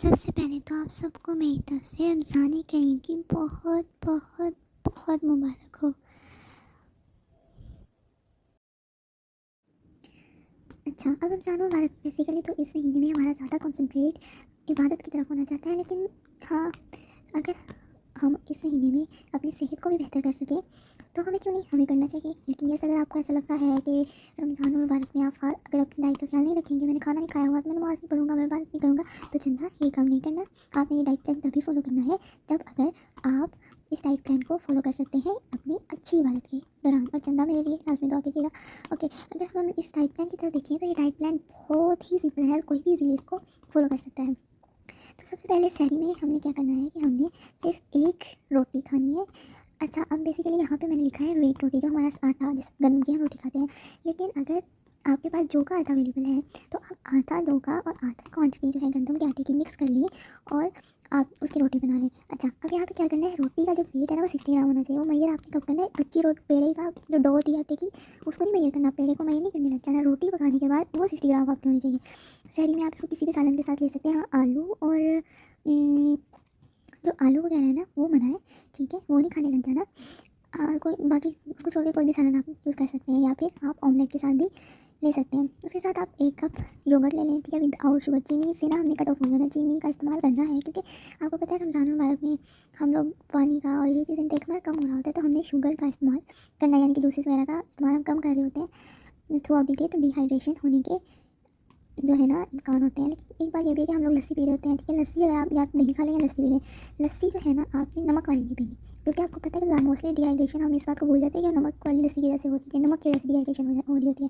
सबसे पहले तो आप सबको मेरी तरफ से रमज़ान करीम की बहुत बहुत बहुत मुबारक हो। अच्छा, अब रमज़ान मुबारक बेसिकली तो इस महीने में हमारा ज़्यादा कॉन्सनट्रेट इबादत की तरफ होना चाहता है, लेकिन हाँ, अगर हम इस महीने में अपनी सेहत को भी बेहतर कर सकें तो हमें क्यों नहीं, हमें करना चाहिए। लेकिन यस, अगर आपको ऐसा लगता है कि रमज़ान मुबारक में आप अगर अपनी डाइट का ख्याल नहीं रखेंगे, मैंने खाना नहीं खाया हुआ तो मैं नमाज़ नहीं पढ़ूंगा, मैं बात नहीं करूँगा, तो चंदा ये काम नहीं करना। आपने ये डाइट प्लान तभी फॉलो करना है जब अगर आप इस डाइट प्लान को फॉलो कर सकते हैं अपनी अच्छी इबादत के दौरान। और चंदा मेरे लिए लाजमी दुआ कीजिएगा। ओके, अगर हम इस डाइट प्लान की तरफ देखें तो ये डाइट प्लान बहुत ही सिंपल है और कोई भी इजीली इसको फॉलो कर सकता है। तो सबसे पहले सहरी में हमने क्या करना है कि हमने सिर्फ एक रोटी खानी है। अच्छा, अब बेसिकली यहाँ पे मैंने लिखा है व्हीट रोटी, जो हमारा आटा जिस गंदम की हम रोटी खाते हैं। लेकिन अगर आपके पास जौ का आटा अवेलेबल है तो आप आधा जौ का और आधा क्वांटिटी जो है गंदम के आटे की मिक्स कर लिए और आप उसकी रोटी बना लें। अच्छा, अब यहाँ पे क्या करना है, रोटी का जो वेट है ना वो 60 ग्राम होना चाहिए। वो मैयर आपने कब करना है, कच्ची रोटी पेड़े का जो डो होती है आटे की, उसको नहीं मैयर करना, पेड़े को मैयर नहीं करने लग जाना। रोटी पकाने के बाद वो 60 ग्राम आपकी होनी चाहिए। सहरी में आप इसको किसी भी सालन के साथ ले सकते हैं। हाँ, आलू और जो आलू वगैरह है ना वो बनाए, ठीक है, वो नहीं खाने लग जाना। कोई बाकी उसको छोड़ के कोई भी सालन आप यूज़ कर सकते हैं, या फिर आप ऑमलेट के साथ भी ले सकते हैं। उसके साथ आप 1 कप योगर्ट ले लें, ठीक है, विद आउट शुगर। चीनी से ना हमने कट ऑफ हो जाना, चीनी का इस्तेमाल करना है क्योंकि आपको पता है रमज़ान मुबारक में हम लोग पानी का और ये चीज़ इंटेक हमारा कम हो रहा होता है, तो हमने शुगर का इस्तेमाल करना है, यानी कि जूसेस वगैरह का इस्तेमाल हम कम कर रहे होते हैं थ्रू आउट द डे, तो डिहाइड्रेशन होने के जो है ना इम्कान होते हैं। लेकिन एक बात ये भी है कि हम लोग लस्सी पी रहे होते हैं, ठीक है, लस्सी अगर आप या दही खा लें या लस्सी पी लें, लस्सी जो है ना आपने नमक वाली नहीं पीनी, क्योंकि आपको पता है कि मोस्टली डिहाइड्रेशन हम इस बात को भूल जाते हैं कि नमक वाली लस्सी की वजह से होती है, नमक की वजह से डिहाइड्रेशन हो रही होती है।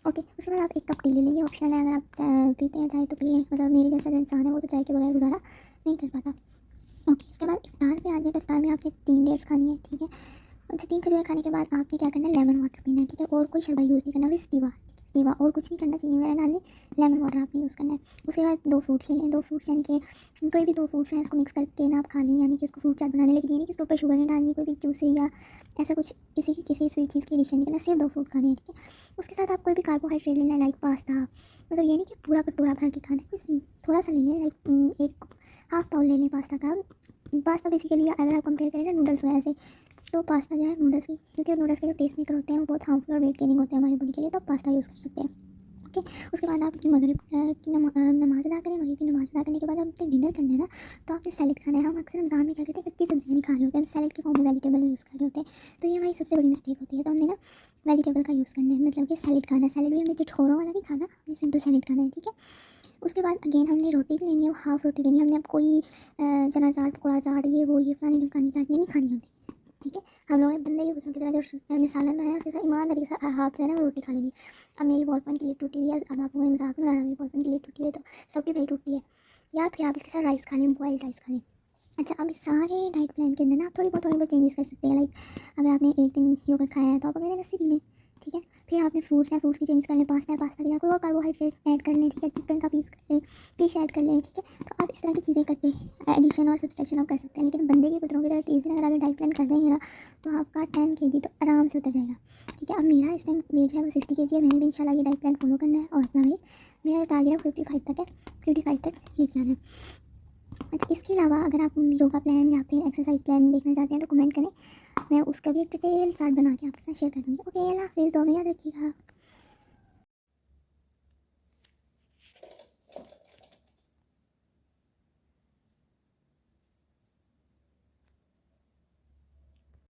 ओके, उसके बाद आप 1 कप टी ले लें, ये ऑप्शनल है, अगर आप पीते हैं चाय तो पी लें, मतलब मेरे जैसा जो इंसान है वो तो चाय के बगैर गुजारा नहीं कर पाता। ओके, इसके बाद इफ्तार पे आ जाए तो इफ्तार में आपने 3 डेट्स खानी है, ठीक है। अच्छा, 3 खजूरें खाने के बाद आपने क्या करना है, लेमन वाटर पीना है, ठीक है, और कोई शरबत यूज़ नहीं करना, बस स्टीवा स्टीवा, और कुछ नहीं करना, चीनी वगैरह डाल लें, लेमन वाटर आपने यूज़ करना है। उसके बाद 2 फ्रूट्स ले लें, 2 फ्रूट्स यानी कि कोई भी 2 फ्रूट्स हैं उसको मिक्स करके ना आप खा लें, यानी कि उसको फ्रूट चाट बना लें, लेकिन ये नहीं कि उसके ऊपर शुगर नहीं डालनी, कोई भी जूस या ऐसा कुछ किसी स्वीट चीज़ की एडिशन नहीं करना, सिर्फ 2 फ्रूट खाने हैं, ठीक है। उसके साथ आप कोई भी कार्बोहाइड्रेट ले लें, लाइक पास्ता, मतलब ये नहीं कि पूरा कटोरा भर के खाना है, कुछ थोड़ा सा ले लें, लाइक एक हाफ पाउल ले लें पास्ता का। पास्ता बेसिकली अगर आप कंपेयर करें ना नूडल्स वगैरह से, तो पास्ता जो है नूडल्स की, क्योंकि नूडल्स के जो टेस्ट मेकर होते हैं वो बहुत हार्मफुल और वेट गेनिंग होते हैं हमारी बॉडी के लिए, तो आप पास्ता यूज़ कर सकते हैं। ओके, उसके बाद आप अपनी मगरिब की नमाज़ अदा करें। मगरिब की नमाज़ अदा करने के बाद आप अपने डिनर करना है ना, तो आपने सैलेड खाना है। हम अक्सर रमज़ान में क्या करते हैं, कच्ची सब्जियाँ नहीं खा रहे होते हैं, हम सैलेड की फॉर्म में वेजिटेबल यूज़ कर रहे होते हैं, तो ये हमारी सबसे बड़ी मिस्टेक होती है। तो हमने ना वेजिटेबल का यूज़ करना है, मतलब कि सैलेड खाना है। सैलेड भी हमने चिटखोरों वाला नहीं खाना, हमने सिंपल सैलेड खाना है, ठीक है। उसके बाद अगेन हमने रोटी लेनी है, वो हाफ़ रोटी लेनी है हमने। अब कोई चना चाट, पकौड़ा चाट, ये वो ये फलानी ढिमकानी चाटनी नहीं खानी होती, ठीक है। हम लोग बंदे की पुतलों की तरह जो हमने सालन बनाया उसके साथ ईमानदारी से हाफ जो है ना वो रोटी खा लेनी है। अब मेरी बॉल पेन की लीड टूटी हुई है, अब आप लोगों ने मजाक में उड़ाया मेरी बॉल पेन की लीड टूटी है, तो सबकी भाई टूटी है, या फिर आप इसके साथ राइस खा लें, बॉइल्ड राइस खा लें। अच्छा, अब इस सारे डाइट प्लान के अंदर ना आप थोड़ी बहुत चेंजेस कर सकते हैं, लाइक अगर आपने एक दिन योगर्ट खाया है तो आप अगले दिन लस्सी पी लें, ठीक है। फिर आपने फ्रूट्स हैं, फ्रूट्स की चेंज कर लें, पास्ता है, पास्ता की कोई और कार्बोहाइड्रेट ऐड कर लें, ठीक है, चिकन का पीस कर लें, फिश ऐड कर लें, ठीक है। तो आप इस तरह की चीज़ें करके एडिशन और सब्सट्रैक्शन आप कर सकते हैं। लेकिन बंदे की पुत्रों की तरह 30 दिन अगर आप डाइट प्लान कर देंगे ना, तो आपका 10 kg तो आराम से उतर जाएगा, ठीक है। अब मेरा इस टाइम वेट जो है वो 60 kg है, मैंने भी इंशाल्लाह ये डाइट प्लान फॉलो करना है और अपना वेट, मेरा टारगेट है 55 तक है, 55 तक लेके जाना है। अच्छा, इसके अलावा अगर आप योगा प्लान या फिर एक्सरसाइज प्लान देखना चाहते हैं तो कमेंट करें, मैं उसका भी एक डिटेल चार्ट बना के आपके साथ शेयर कर दूँगी। ओके, अल्लाह हाफ़िज़, दुआ में याद रखिएगा।